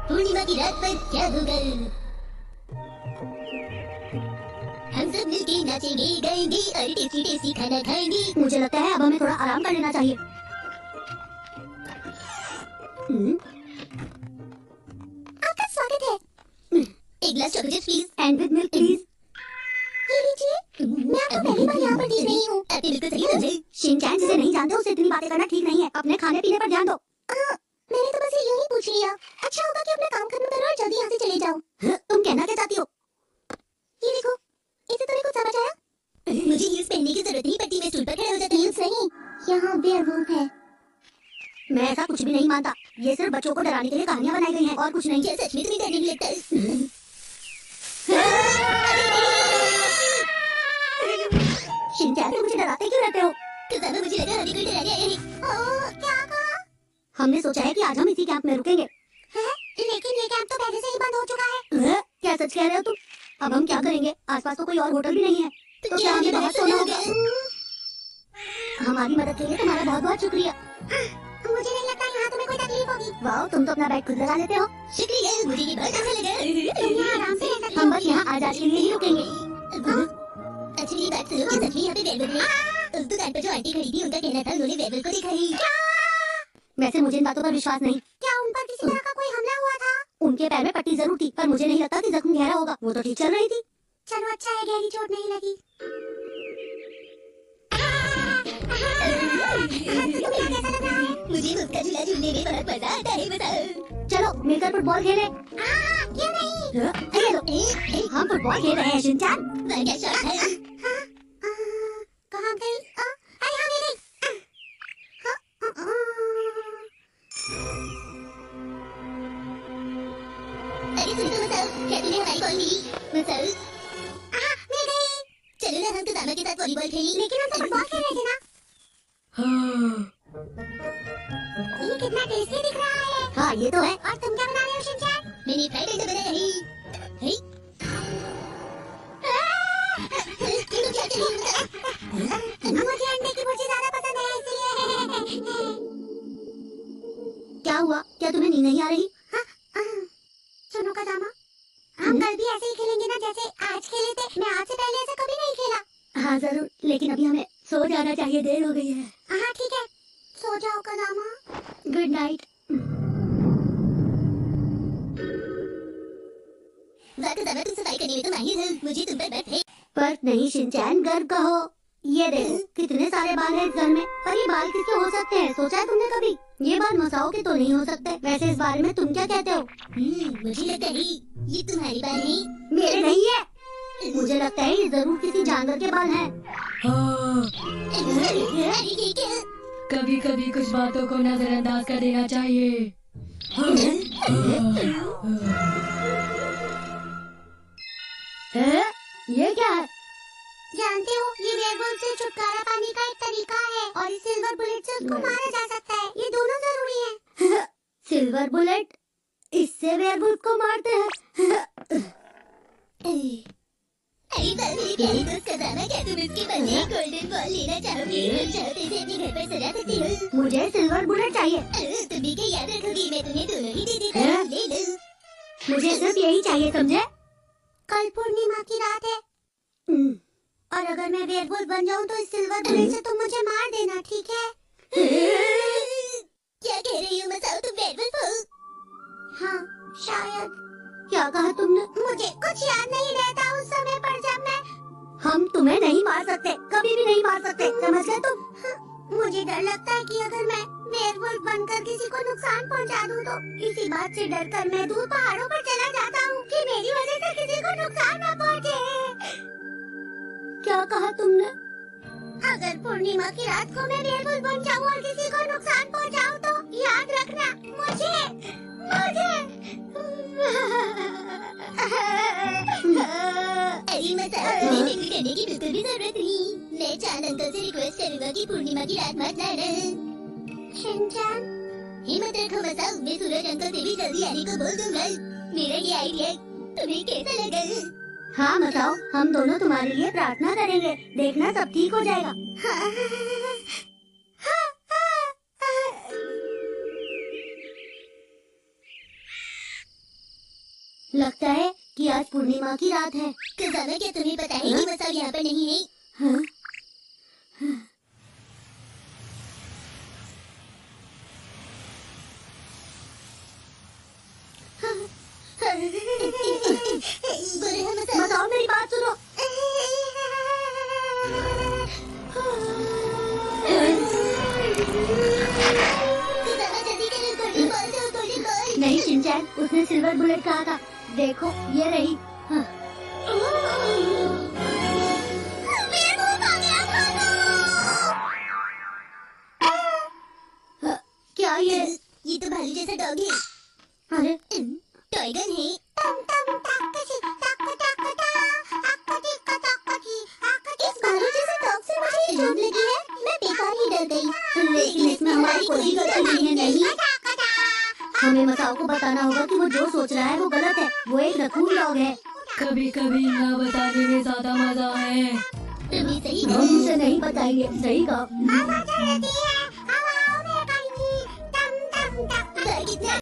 पूर्णिमा की रात पर क्या होगा? हम सब मिलके नाचेंगे, गाएंगे और टेस्टी टेस्टी खाना खाएंगे। मुझे लगता है अब हमें थोड़ा आराम कर लेना चाहिए। आपका स्वागत है। एक गिलास chocolate please and with milk please. ये लीजिए। मैं आपको पहली बार यहाँ पर देख रही हूँ। आपने बिल्कुल सही समझे। शिनचैन जिसे नहीं जानते उसे इतनी बातें करना ठीक नहीं है। अपने खाने पीने पर ध्यान दो। मैंने तो बस यूं ही पूछ लिया। अच्छा होगा कि अपना काम खत्म करो और जल्दी यहाँ से चले जाओ। तुम कहना क्या चाहती हो? ये देखो, इसे तूने कुछ समझ आया? मुझे हील्स पहनने की जरूरत नहीं पड़ती, मैं स्टूल पर खड़ा हो जाता हूँ। हील्स नहीं, यहाँ वेयरवुल्फ है। मैं ऐसा कुछ भी नहीं मानता। ये सिर्फ बच्चों को डराने के लिए कहानियाँ बनाई गई हैं और कुछ नहीं। क्या सच में तुम्हें डर नहीं लगता? शिनचैन तुम मुझे डराते क्यों रहते हो? किताबा मुझे लगा हमें कोई डराने आया है। क्या कहा? हमने सोचा है कि आज हम इसी कैंप में रुकेंगे। लेकिन ये कैंप तो पहले से ही बंद हो चुका है। क्या सच कह रहे हो तुम? अब हम क्या करेंगे? आसपास तो कोई और होटल भी नहीं है। तो क्या हमें बाहर सोना होगा? हमारी मदद के लिए तुम्हारा बहुत बहुत शुक्रिया। मुझे नहीं लगता यहाँ तुम्हें कोई तकलीफ होगी। वाह, तुम तो अपना बैग खुद लगा लेते हो। शुक्रिया, मुझे ये बहुत अच्छा लगा। तुम यहाँ आराम से रह सकते हो। हम बस यहाँ आजाद के लिए ही रुकेंगे। अच्छा मेरी बात सुनो, क्या सच में यहाँ पे वेयरवुल्फ है? उस दुकान पर जो आंटी खड़ी थी उनका कहना था उन्होंने वेयरवुल्फ को देखा है। वैसे मुझे इन बातों पर विश्वास नहीं। क्या उन पर किसी तरह का कोई हमला हुआ था? उनके पैर में पट्टी जरूर थी, पर मुझे नहीं लगता कि जख्म गहरा होगा। वो तो ठीक चल रही थी। चलो अच्छा है, गहरी चोट नहीं लगी। मुझे उसका झूला झूलने में बड़ा मजा आता है, बताओ। चलो मिलकर फुटबॉल खेलें। क्यों नहीं? ये लो, हम फुटबॉल खेल रहे हैं शिनचैन। क्या शॉट है? कहाँ गई? अरे हाँ मेरी। अरे सुन तो मसाओ, क्या तूने हमारी बॉल ली? मसाओ, मिल गई। चलो ना हम कुदामा के साथ वॉलीबॉल खेलें। लेकिन हम तो फुटबॉल खेल रहे थे ना। ये कितना टेस्टी दिख रहा है। हाँ ये तो है। और तुम क्या बना रहे हो शिनचैन? मैंने फ्राइड अंडा बनाया है। तुम क्या कर रही हो? मुझे अंडे की भुर्जी ज्यादा पसंद है इसलिए। क्या हुआ? क्या तुम्हें नींद नहीं आ रही? सुनो कदामा, हम कल भी ऐसे ही खेलेंगे ना जैसे आज खेले थे। मैं आज से पहले ऐसा कभी नहीं खेला। हाँ जरूर, लेकिन अभी हमें सो जाना चाहिए, देर हो गई है। हाँ ठीक है, सो जाओ कदामा। Good night. कदामा तुम सफाई करने में तो माहिर हो, मुझे तुम पर बर्फ है। पर नहीं शिनचैन, गर्व कहो। ये देखो कितने सारे बाल हैं इस घर में, पर ये बाल किसके हो सकते हैं? सोचा है तुमने कभी? ये बाल मसाओ के तो नहीं हो सकते। वैसे इस बारे में तुम क्या कहते हो? मुझे लगता है ये तुम्हारी बाल है। मेरे नहीं है। मुझे लगता है ये जरूर किसी जानवर के बाल हैं। अरे ये क्या? कभी कभी कुछ बातों को नजरअंदाज कर देना चाहिए। ये क्या है? जानते हो, ये वेयरवुल्फ से छुटकारा पाने का एक तरीका है और इस सिल्वर बुलेट से उसको मारा जा सकता है। ये दोनों जरूरी है। Silver bullet? इससे वेयरवुल्फ को मारते हैं? अरे मेरी प्यारी दोस्त कदामा, क्या तुम इसके बदले गोल्डन बॉल लेना चाहोगे? चाहो तो इसे अपने घर पर सजा सकती हो। मुझे सिल्वर बुलेट चाहिए। तुम भी क्या याद रखोगी? मैं तुम्हें दोनों ही दे देता हूँ। ले लो। मुझे सिर्फ यही चाहिए, समझे? कल पूर्णिमा की रात है और अगर मैं वेयरवुल्फ बन जाऊँ तो इस सिल्वर बुलेट से तुम मुझे मार देना, ठीक है? क्या कह रही हो मसाओ, तुम वेयरवुल्फ हो? हाँ शायद। क्या कहा तुमने? मुझे कुछ याद नहीं रहता उस समय पर जब मैं। हम तुम्हें नहीं मार सकते, कभी भी नहीं मार सकते, समझ गए तुम? मुझे डर लगता है कि अगर मैं वेयरवुल्फ बनकर किसी को नुकसान पहुंचा दूं तो इसी बात से डरकर मैं दूर पहाड़ों पर चला जाता हूँ कि मेरी वजह से किसी को नुकसान न पहुंचे। क्या कहा तुमने? अगर पूर्णिमा की रात को मैं वेयरवुल्फ बन जाऊँ और किसी को नुकसान पहुंचाऊँ तो याद रखना मुझे अरे मसाओ, तुम्हें फिक्र करने की बिल्कुल भी जरूरत नहीं। मैं चांद अंकल से रिक्वेस्ट करूंगा कि पूर्णिमा की रात मत लाना। शिनचैन, हिम्मत रखो मसाओ, मैं सूरज अंकल से भी जल्दी आने को बोल दूंगा। मेरा ये आइडिया तुम्हें कैसा लगा? हाँ मसाओ, हम दोनों तुम्हारे लिए प्रार्थना करेंगे, देखना सब ठीक हो जाएगा। लगता है कि आज पूर्णिमा की रात है। कुजामा, क्या तुम्हें पता है कि मसाओ यहाँ पर नहीं है? हाँ? बुरा मसाओ। बताओ, मेरी बात सुनो। कुजामा, जल्दी करो, गोल्डन बॉल दो, गोल्डन बॉल। नहीं शिनचैन, उसने सिल्वर बुलेट कहा था। देखो ये रही। हाँ। मेरे मुंह में आ गया खाना। हाँ, क्या ये? ये तो भालू जैसा डॉग है। अरे टॉय गन है। इस भालू जैसे डॉग से मुझे चोट लगी है। मैं बेकार ही डर गई। लेकिन इसमें हमारी कोई गलती नहीं है। नहीं, हमें मसाओ को बताना होगा कि वो जो सोच रहा है वो गलत है। वो एक रकून डॉग है। कभी कभी ना बताने में ज्यादा मजा है। तुमने सही हम कहा। उसे नहीं बताएंगे। सही कहा।